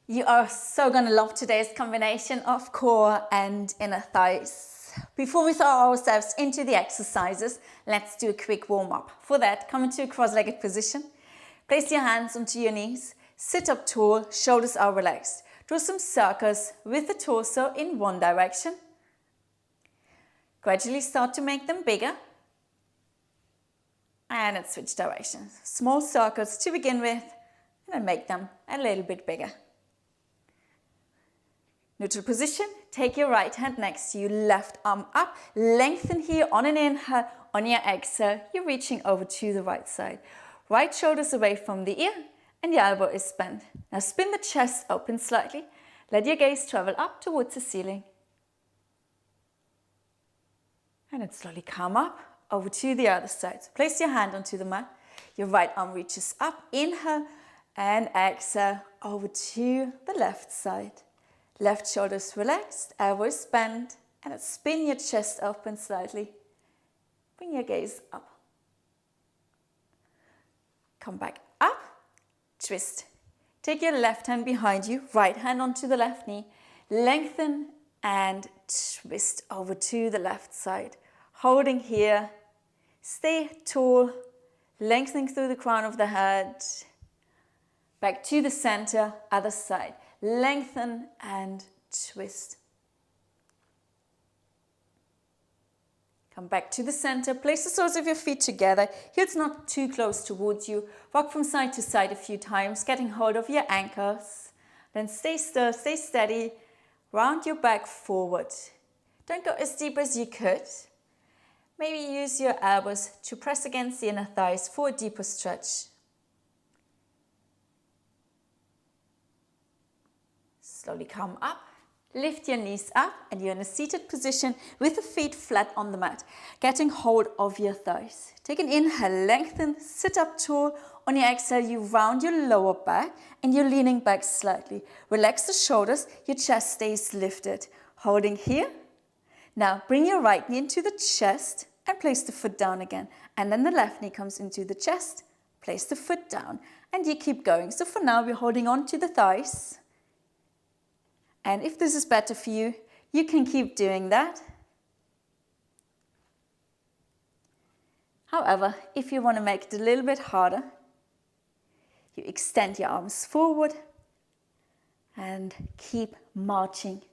You are so gonna love today's combination of core and inner thighs. Before we throw ourselves into the exercises, let's do a quick warm-up. For that, come into a cross-legged position. Place your hands onto your knees. Sit up tall, shoulders are relaxed. Draw some circles with the torso in one direction. Gradually start to make them bigger. And then switch directions. Small circles to begin with, and then make them a little bit bigger. Neutral position, take your right hand next to you, left arm up, lengthen here on an inhale, on your exhale, you're reaching over to the right side. Right shoulder's away from the ear and the elbow is bent. Now spin the chest open slightly, let your gaze travel up towards the ceiling. And then slowly come up, over to the other side. So place your hand onto the mat, your right arm reaches up, inhale and exhale, over to the left side. Left shoulder's relaxed, elbow is bent, and then spin your chest open slightly. Bring your gaze up. Come back up, twist. Take your left hand behind you, right hand onto the left knee, lengthen and twist over to the left side. Holding here, stay tall, lengthening through the crown of the head. Back to the center, other side. Lengthen and twist. Come back to the center, place the soles of your feet together, heels not too close towards you. Rock from side to side a few times, getting hold of your ankles. Then stay still, stay steady, round your back forward. Don't go as deep as you could. Maybe use your elbows to press against the inner thighs for a deeper stretch. Slowly come up, lift your knees up, and you're in a seated position with the feet flat on the mat, getting hold of your thighs. Take an inhale, lengthen, sit up tall. On your exhale, you round your lower back and you're leaning back slightly. Relax the shoulders, your chest stays lifted. Holding here. Now bring your right knee into the chest and place the foot down again. And then the left knee comes into the chest, place the foot down, and you keep going. So for now, we're holding on to the thighs. And if this is better for you, you can keep doing that. However, if you want to make it a little bit harder, you extend your arms forward and keep marching.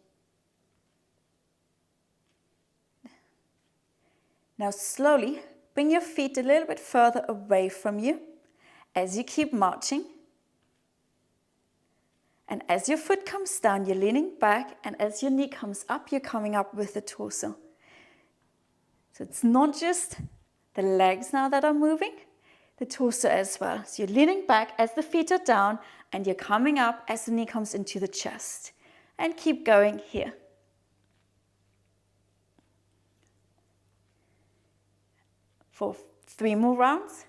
Now slowly bring your feet a little bit further away from you as you keep marching. And as your foot comes down, you're leaning back, and as your knee comes up, you're coming up with the torso. So it's not just the legs now that are moving, the torso as well. So you're leaning back as the feet are down, and you're coming up as the knee comes into the chest. And keep going here. For 3 more rounds.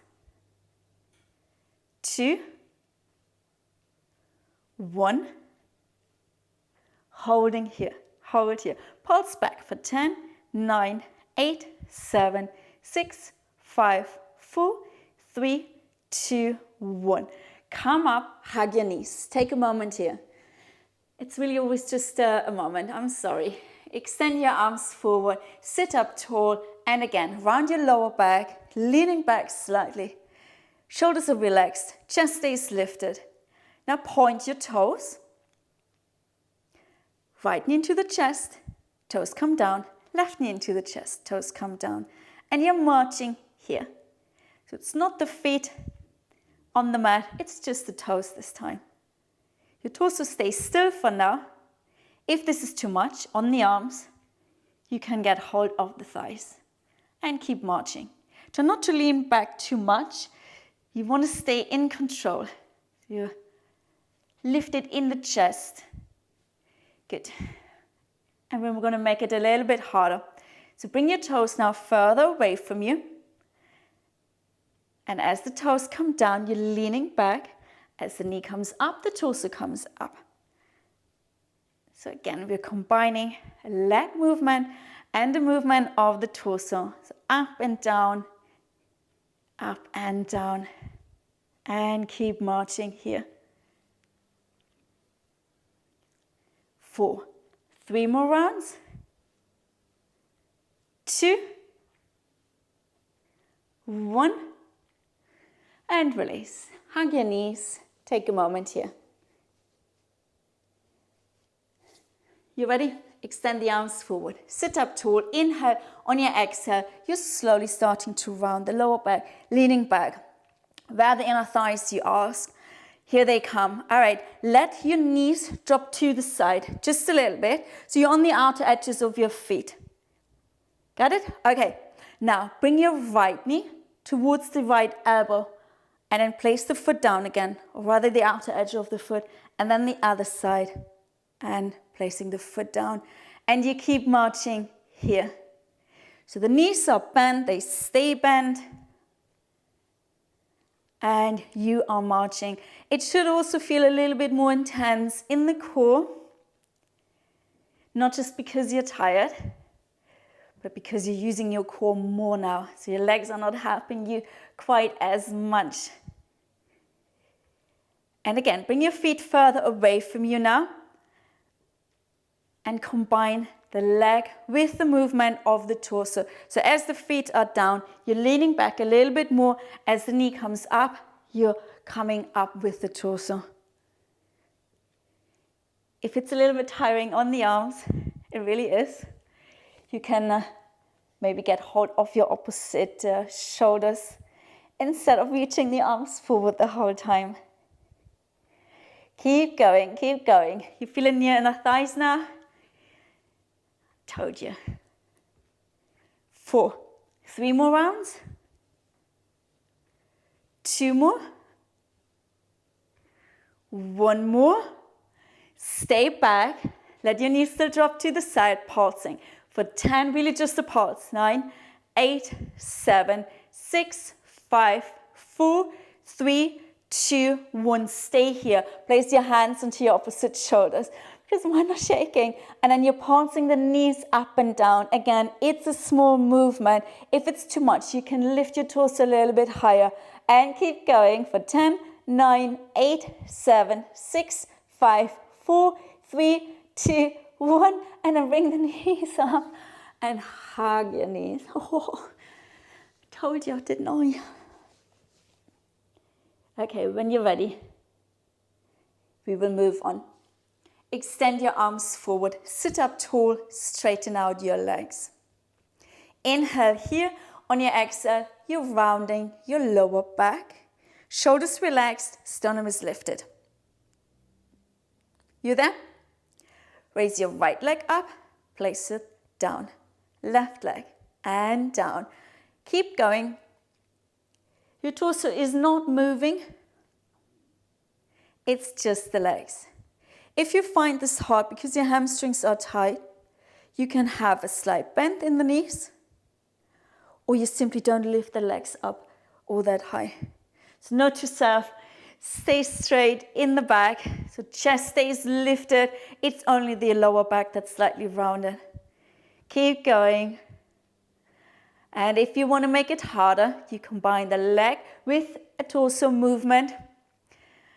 2. 1, holding here, hold here, pulse back for 10, 9, 8, 7, 6, 5, 4, 3, 2, 1. Come up, hug your knees. Take a moment here. It's really always just a moment, I'm sorry. Extend your arms forward, sit up tall, and again, round your lower back, leaning back slightly. Shoulders are relaxed, chest stays lifted. Now point your toes, right knee into the chest, toes come down, left knee into the chest, toes come down, and you're marching here. So it's not the feet on the mat, it's just the toes this time. Your torso stays still for now. If this is too much on the arms, you can get hold of the thighs and keep marching. Try not to lean back too much. You want to stay in control. You lift it in the chest. Good. And then we're going to make it a little bit harder. So bring your toes now further away from you. And as the toes come down, you're leaning back. As the knee comes up, the torso comes up. So again, we're combining a leg movement and the movement of the torso. So up and down, and keep marching here. 4. 3 more rounds. 2, 1, and release. Hug your knees. Take a moment here. You ready? Extend the arms forward. Sit up tall. Inhale. On your exhale, you're slowly starting to round the lower back, leaning back. Where are the inner thighs, you ask? Here they come. All right, let your knees drop to the side, just a little bit. So you're on the outer edges of your feet. Got it? Okay, now bring your right knee towards the right elbow and then place the foot down again, or rather the outer edge of the foot, and then the other side and placing the foot down. And you keep marching here. So the knees are bent, they stay bent. And you are marching. It should also feel a little bit more intense in the core. Not just because you're tired, but because you're using your core more now. So your legs are not helping you quite as much. And again, bring your feet further away from you now. And combine the leg with the movement of the torso. So as the feet are down, you're leaning back a little bit more. As the knee comes up, you're coming up with the torso. If it's a little bit tiring on the arms, it really is, you can maybe get hold of your opposite shoulders instead of reaching the arms forward the whole time. Keep going, keep going. You feeling your inner thighs now? Told you. 4. 3 more rounds. 2 more. 1 more. Stay back. Let your knees still drop to the side, pulsing. For 10, really just a pulse. 9, 8, 7, 6, 5, 4, 3, 2, 1. Stay here. Place your hands onto your opposite shoulders. Because mine are shaking. And then you're pulsing the knees up and down. Again, it's a small movement. If it's too much, you can lift your torso a little bit higher. And keep going for 10, 9, 8, 7, 6, 5, 4, 3, 2, 1. And then bring the knees up and hug your knees. Oh, told you, didn't I? Okay, when you're ready, we will move on. Extend your arms forward, sit up tall, straighten out your legs. Inhale here, on your exhale, you're rounding your lower back. Shoulders relaxed, sternum is lifted. You there? Raise your right leg up, place it down. Left leg and down. Keep going. Your torso is not moving. It's just the legs. If you find this hard because your hamstrings are tight, you can have a slight bend in the knees, or you simply don't lift the legs up all that high. So note yourself, stay straight in the back, so chest stays lifted. It's only the lower back that's slightly rounded. Keep going. And if you want to make it harder, you combine the leg with a torso movement.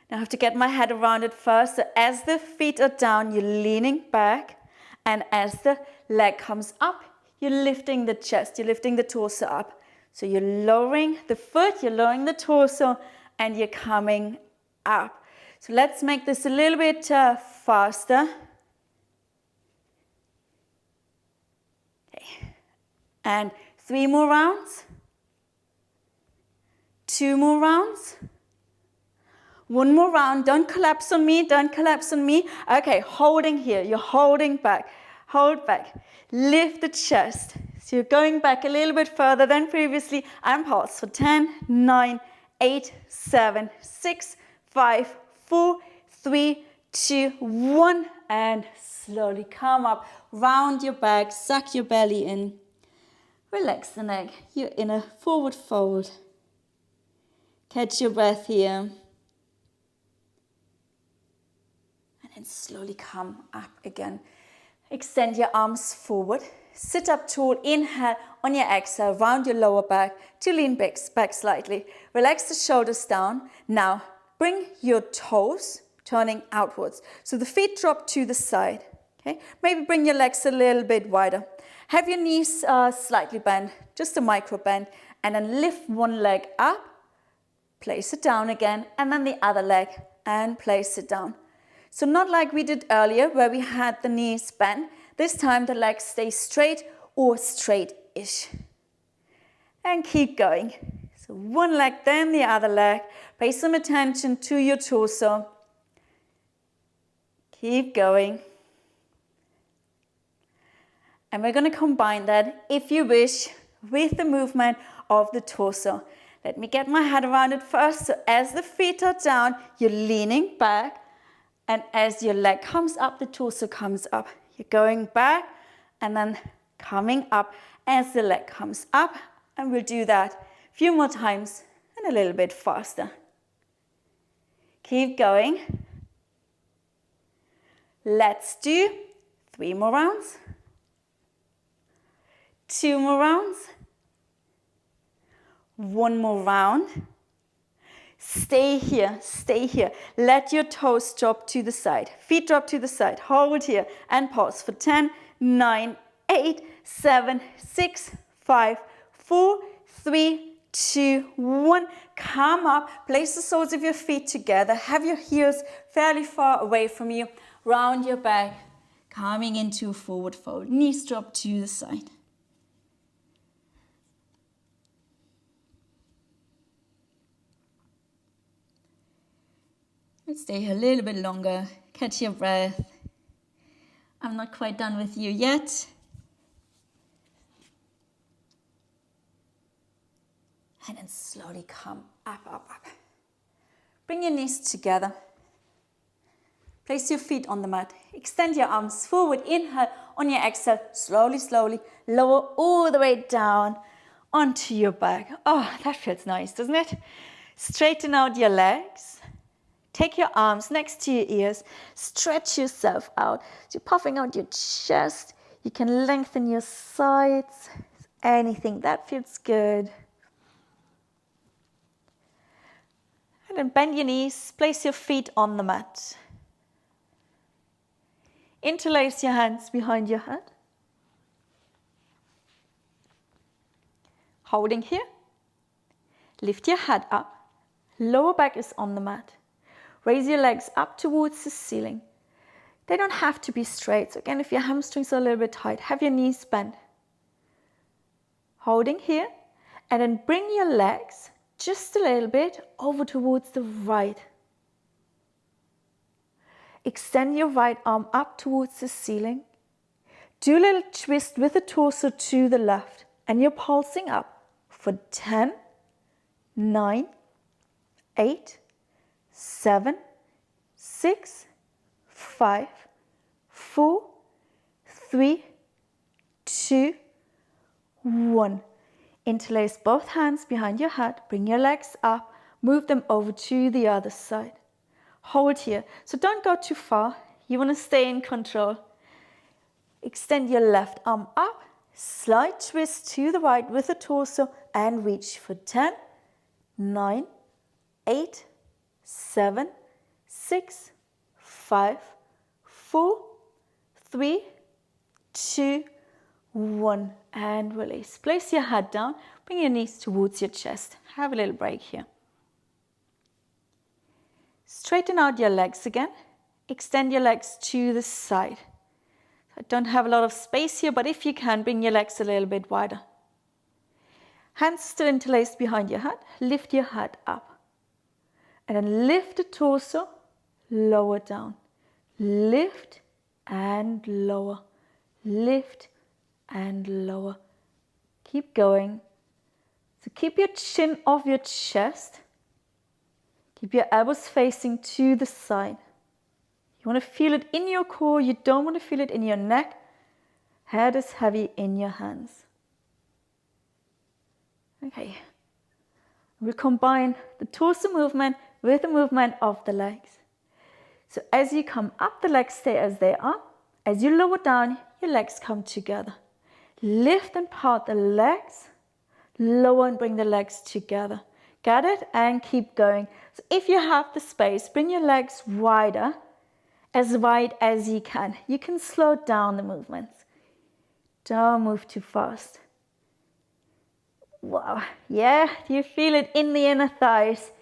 Now I have to get my head around it first. So as the feet are down, you're leaning back. And as the leg comes up, you're lifting the chest, you're lifting the torso up. So you're lowering the foot, you're lowering the torso, and you're coming up. So let's make this a little bit faster. Okay. And 3 more rounds. 2 more rounds. 1 more round. Don't collapse on me. Don't collapse on me. Okay, holding here. You're holding back. Hold back. Lift the chest. So you're going back a little bit further than previously. And pulse for 10, 9, 8, 7, 6, 5, 4, 3, 2, 1. And slowly come up. Round your back. Suck your belly in. Relax the neck. You're in a forward fold. Catch your breath here. And slowly come up again. Extend your arms forward. Sit up tall. Inhale. On your exhale, round your lower back to lean back slightly. Relax the shoulders down. Now, bring your toes turning outwards. So the feet drop to the side. Okay, maybe bring your legs a little bit wider. Have your knees slightly bent, just a micro bend, and then lift one leg up, place it down again, and then the other leg, and place it down. So not like we did earlier where we had the knees bent. This time the legs stay straight or straight-ish. And keep going. So one leg, then the other leg. Pay some attention to your torso. Keep going. And we're going to combine that, if you wish, with the movement of the torso. Let me get my head around it first. So as the feet are down, you're leaning back. And as your leg comes up, the torso comes up. You're going back and then coming up as the leg comes up. And we'll do that a few more times and a little bit faster. Keep going. Let's do 3 more rounds. 2 more rounds. 1 more round. Stay here, stay here. Let your toes drop to the side. Feet drop to the side. Hold here and pause for 10, 9, 8, 7, 6, 5, 4, 3, 2, 1. Come up. Place the soles of your feet together. Have your heels fairly far away from you. Round your back. Coming into a forward fold. Knees drop to the side. Let's stay here a little bit longer. Catch your breath. I'm not quite done with you yet. And then slowly come up, up, up. Bring your knees together. Place your feet on the mat. Extend your arms forward. Inhale. On your exhale, slowly, slowly, lower all the way down onto your back. Oh, that feels nice, doesn't it? Straighten out your legs. Take your arms next to your ears. Stretch yourself out. So you're puffing out your chest. You can lengthen your sides. Anything that feels good. And then bend your knees. Place your feet on the mat. Interlace your hands behind your head. Holding here. Lift your head up. Lower back is on the mat. Raise your legs up towards the ceiling. They don't have to be straight. So again, if your hamstrings are a little bit tight, have your knees bent. Holding here. And then bring your legs just a little bit over towards the right. Extend your right arm up towards the ceiling. Do a little twist with the torso to the left. And you're pulsing up for 10, 9, 8, 7, 6, 5, 4, 3, 2, 1. Interlace both hands behind your head. Bring your legs up. Move them over to the other side. Hold here. So don't go too far. You want to stay in control. Extend your left arm up. Slight twist to the right with the torso and reach for 10, 9, 8, 7, 6, 5, 4, 3, 2, 1. And release. Place your head down. Bring your knees towards your chest. Have a little break here. Straighten out your legs again. Extend your legs to the side. I don't have a lot of space here, but if you can, bring your legs a little bit wider. Hands still interlaced behind your head. Lift your head up. And then lift the torso, lower down. Lift and lower. Lift and lower. Keep going. So keep your chin off your chest. Keep your elbows facing to the side. You want to feel it in your core. You don't want to feel it in your neck. Head is heavy in your hands. Okay. We'll combine the torso movement with the movement of the legs. So as you come up, the legs stay as they are. As you lower down, your legs come together. Lift and part the legs. Lower and bring the legs together. Got it? And keep going. So if you have the space, bring your legs wider as wide as you can. You can slow down the movements. Don't move too fast. Wow, yeah, do you feel it in the inner thighs?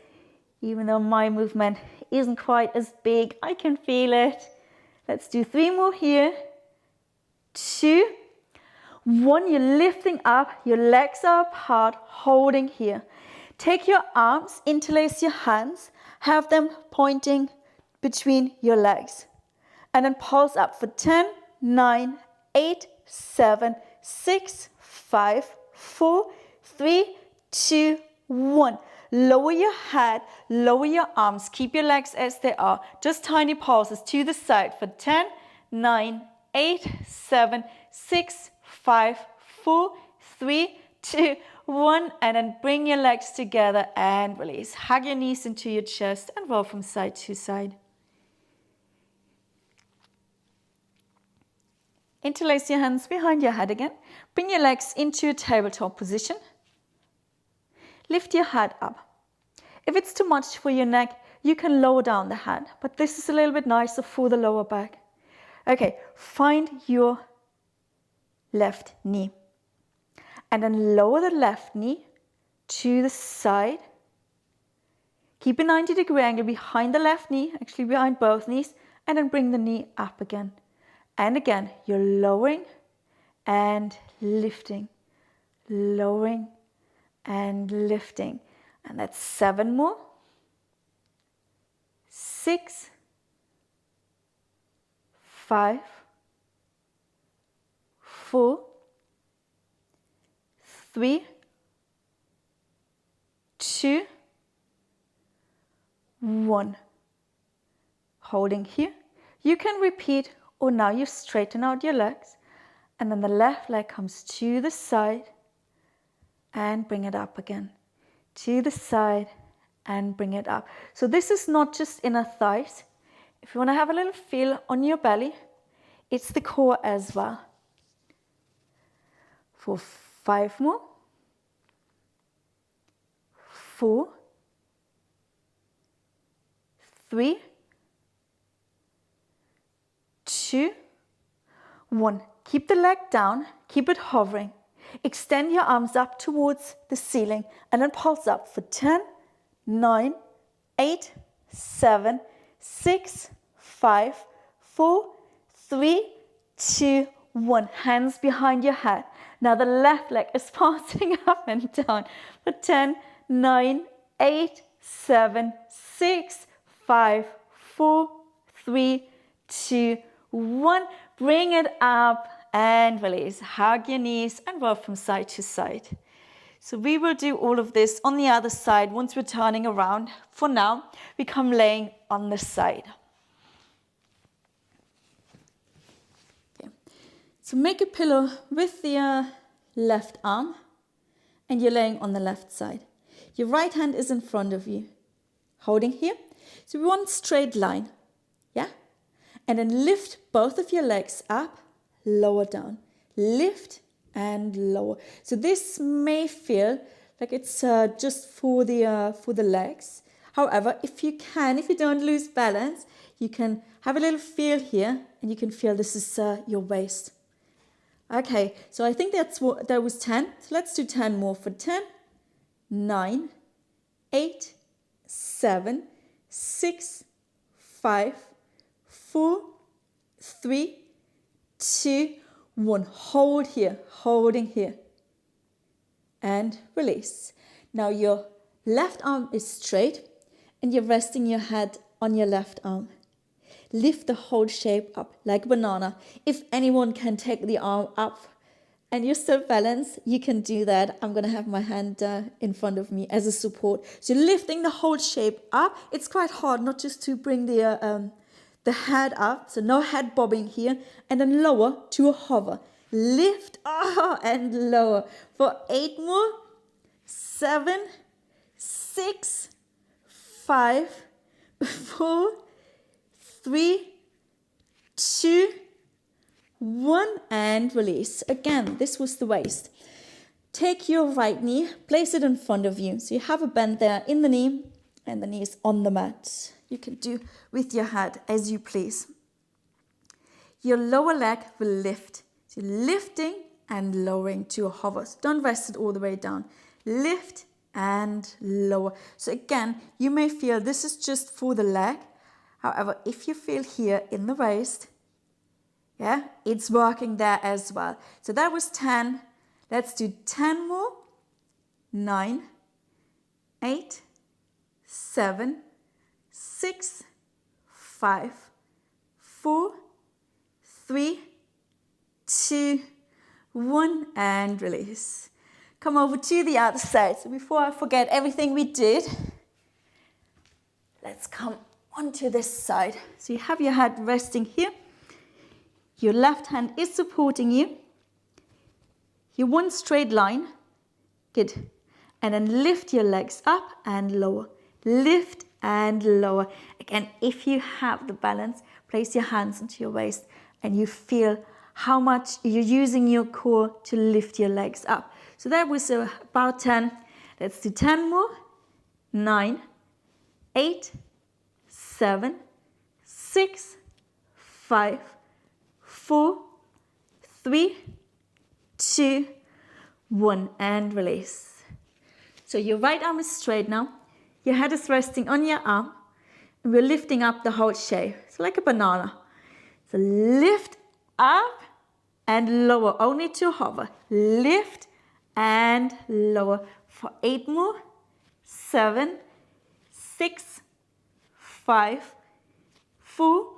Even though my movement isn't quite as big, I can feel it. Let's do 3 more here. 2, 1, you're lifting up, your legs are apart, holding here. Take your arms, interlace your hands, have them pointing between your legs. And then pulse up for 10, 9, 8, 7, 6, 5, 4, 3, 2, 1. Lower your head, lower your arms, keep your legs as they are. Just tiny pulses to the side for 10, 9, 8, 7, 6, 5, 4, 3, 2, 1. And then bring your legs together and release. Hug your knees into your chest and roll from side to side. Interlace your hands behind your head again. Bring your legs into a tabletop position. Lift your head up. If it's too much for your neck, you can lower down the head, but this is a little bit nicer for the lower back. Okay, find your left knee. And then lower the left knee to the side. Keep a 90-degree angle behind the left knee, actually behind both knees, and then bring the knee up again. And again, you're lowering and lifting, lowering and lifting. And that's 7 more. 6, 5, 4, 3, 2, 1. Holding here. You can repeat, or now you straighten out your legs. And then the left leg comes to the side and bring it up again. To the side and bring it up. So this is not just inner thighs. If you want to have a little feel on your belly, it's the core as well. For 5 more. 4, 3, 2, 1. Keep the leg down, keep it hovering. Extend your arms up towards the ceiling and then pulse up for 10, 9, 8, 7, 6, 5, 4, 3, 2, 1. Hands behind your head. Now the left leg is passing up and down for 10, 9, 8, 7, 6, 5, 4, 3, 2, 1. Bring it up and release. Hug your knees and roll from side to side. So we will do all of this on the other side once we're turning around. For now, we come laying on the side. Okay. So make a pillow with the left arm and you're laying on the left side. Your right hand is in front of you, holding here. So we want a straight line, yeah? And then lift both of your legs up, lower down, lift and lower. So this may feel like it's just for the legs. However, if you don't lose balance, you can have a little feel here and you can feel this is your waist. Okay, so I think that was 10. So let's do 10 more for 10, 9, 8, 7, 6, 5, 4, 3, 2, 1. Hold here, holding here. And release. Now your left arm is straight and you're resting your head on your left arm. Lift the whole shape up like a banana. If anyone can take the arm up and you're still balanced, you can do that. I'm going to have my hand in front of me as a support. So lifting the whole shape up. It's quite hard not just to bring the head up, so no head bobbing here, and then lower to a hover. Lift and lower for 8 more, 7, 6, 5, 4, 3, 2, 1, and release. Again, this was the waist. Take your right knee, place it in front of you. So you have a bend there in the knee, and the knee is on the mat. You can do with your head as you please. your lower leg will lift. So lifting and lowering to a hover. So don't rest it all the way down. Lift and lower. So again, you may feel this is just for the leg. However, if you feel here in the waist, yeah, it's working there as well. So that was 10. Let's do 10 more. 9, 8, 7, 6, 5, 4, 3, 2, 1, and release. Come over to the other side. So before I forget everything we did, let's come onto this side. So you have your head resting here. Your left hand is supporting you. Your one straight line. Good. And then lift your legs up and lower. Lift and lower. Again, if you have the balance, place your hands onto your waist and you feel how much you're using your core to lift your legs up. So that was about 10. Let's do 10 more. 9, 8, 7, 6, 5, 4, 3, 2, 1, and release. So your right arm is straight now. Your head is resting on your arm. And we're lifting up the whole shape. It's like a banana. So lift up and lower, only to hover. Lift and lower for 8 more. 7, 6, 5, 4,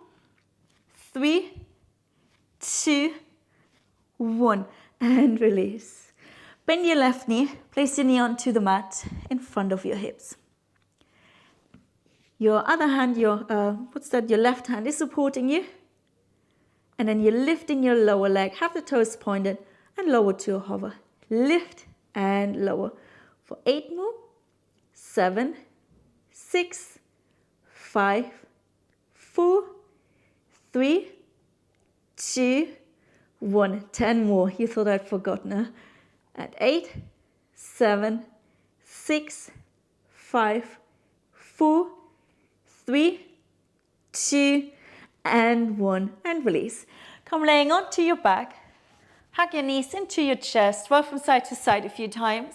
3, 2, 1, and release. Bend your left knee, place your knee onto the mat in front of your hips. Your other hand, your left hand is supporting you. And then you're lifting your lower leg, have the toes pointed, and lower to a hover. Lift and lower for 8 more. 7, 6, 5, 4, 3, 2, 1. 10 more. You thought I'd forgotten, huh? At 8, 7, 6, 5, 4, 3, 2, and 1, and release. Come laying onto your back. Hug your knees into your chest. Roll from side to side a few times.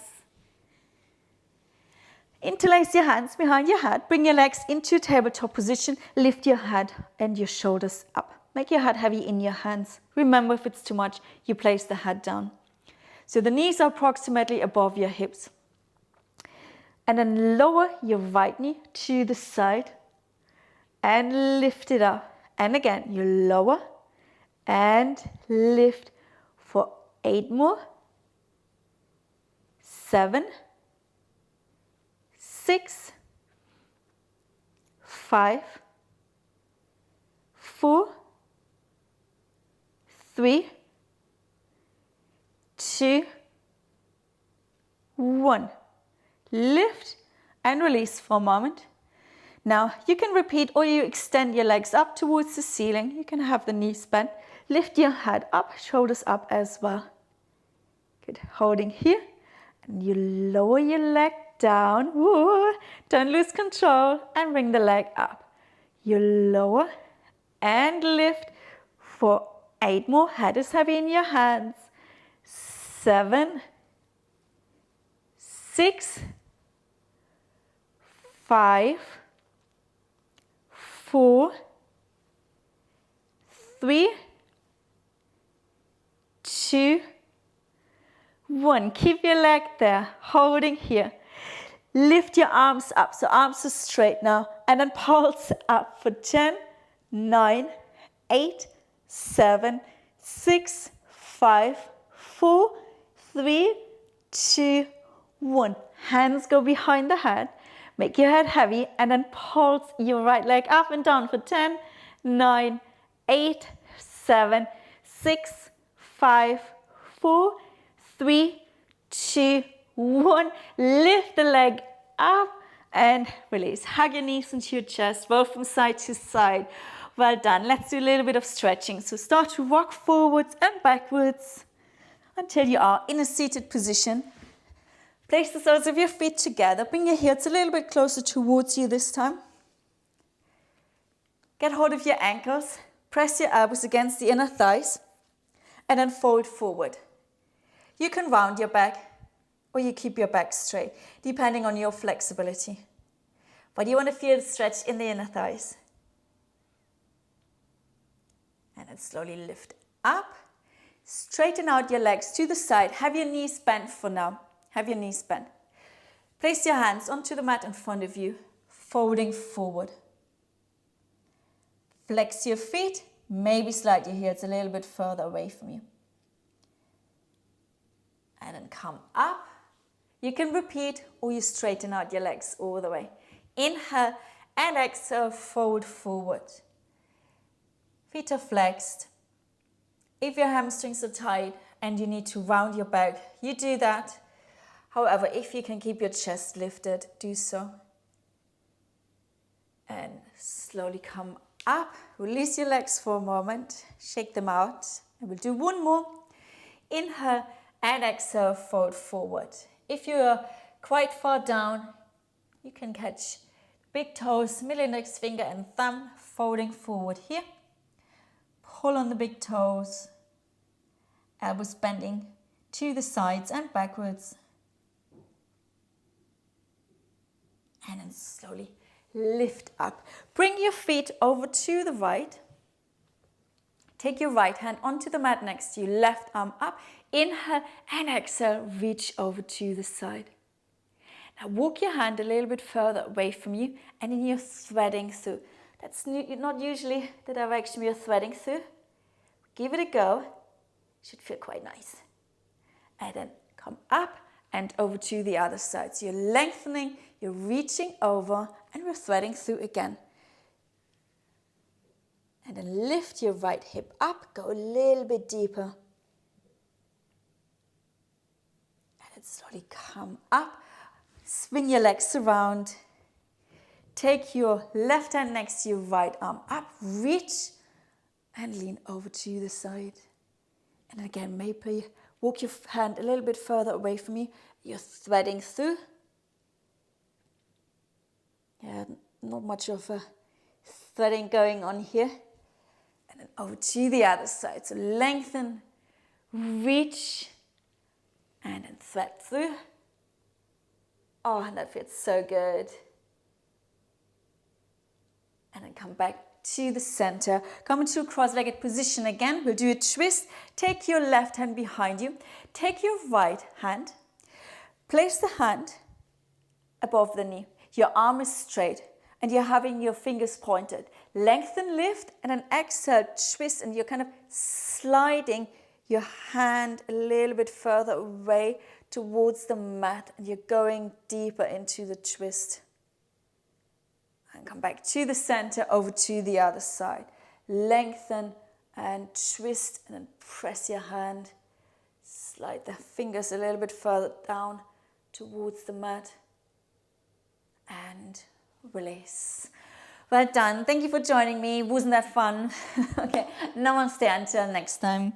Interlace your hands behind your head. Bring your legs into tabletop position. Lift your head and your shoulders up. Make your head heavy in your hands. Remember, if it's too much, you place the head down. So the knees are approximately above your hips. And then lower your right knee to the side and lift it up. And again, you lower and lift for 8 more. 7, 6, 5, 4, 3, 2, 1. Lift and release for a moment. Now you can repeat, or you extend your legs up towards the ceiling. You can have the knees bent. Lift your head up, shoulders up as well. Good. Holding here. And you lower your leg down. Woo. Don't lose control. And bring the leg up. You lower and lift for 8 more. Head is heavy in your hands. 7, 6, 5, 4, 3, 2, 1. Keep your leg there, holding here. Lift your arms up, so arms are straight now, and then pulse up for 10, 9, 8, 7, 6, 5, 4, 3, 2, 1. Hands go behind the head. Make your head heavy and then pulse your right leg up and down for 10, 9, 8, 7, 6, 5, 4, 3, 2, 1. Lift the leg up and release. Hug your knees into your chest. Roll from side to side. Well done. Let's do a little bit of stretching. So start to rock forwards and backwards until you are in a seated position. Place the soles of your feet together. Bring your heels a little bit closer towards you this time. Get hold of your ankles. Press your elbows against the inner thighs and then fold forward. You can round your back or you keep your back straight, depending on your flexibility. But you want to feel the stretch in the inner thighs. And then slowly lift up. Straighten out your legs to the side. Have your knees bent for now. Have your knees bent. Place your hands onto the mat in front of you, folding forward. Flex your feet, maybe slide your heels a little bit further away from you. And then come up. You can repeat or you straighten out your legs all the way. Inhale and exhale, fold forward. Feet are flexed. If your hamstrings are tight and you need to round your back, you do that. However, if you can keep your chest lifted, do so. And slowly come up. Release your legs for a moment. Shake them out. And we'll do one more. Inhale and exhale, fold forward. If you are quite far down, you can catch big toes, middle index finger and thumb, folding forward here. Pull on the big toes, elbows bending to the sides and backwards. And then slowly lift up. Bring your feet over to the right. Take your right hand onto the mat next to you, left arm up. Inhale and exhale, reach over to the side. Now walk your hand a little bit further away from you and then you're threading through. That's not usually the direction you're threading through. Give it a go. Should feel quite nice. And then come up and over to the other side. So you're lengthening, you're reaching over and we're threading through again. And then lift your right hip up, go a little bit deeper. And then slowly come up, swing your legs around. Take your left hand next to your right arm up, reach and lean over to the side. And again, maybe walk your hand a little bit further away from you. You're threading through. Yeah, not much of a threading going on here. And then over to the other side. So lengthen, reach, and then thread through. Oh, and that feels so good. And then come back to the center. Come into a cross-legged position again. We'll do a twist. Take your left hand behind you. Take your right hand. Place the hand above the knee. Your arm is straight and you're having your fingers pointed. Lengthen, lift, and then exhale, twist, and you're kind of sliding your hand a little bit further away towards the mat and you're going deeper into the twist. And come back to the center, over to the other side. Lengthen and twist and then press your hand. Slide the fingers a little bit further down towards the mat. And release. Well done. Thank you for joining me. Wasn't that fun? Okay, namaste until next time.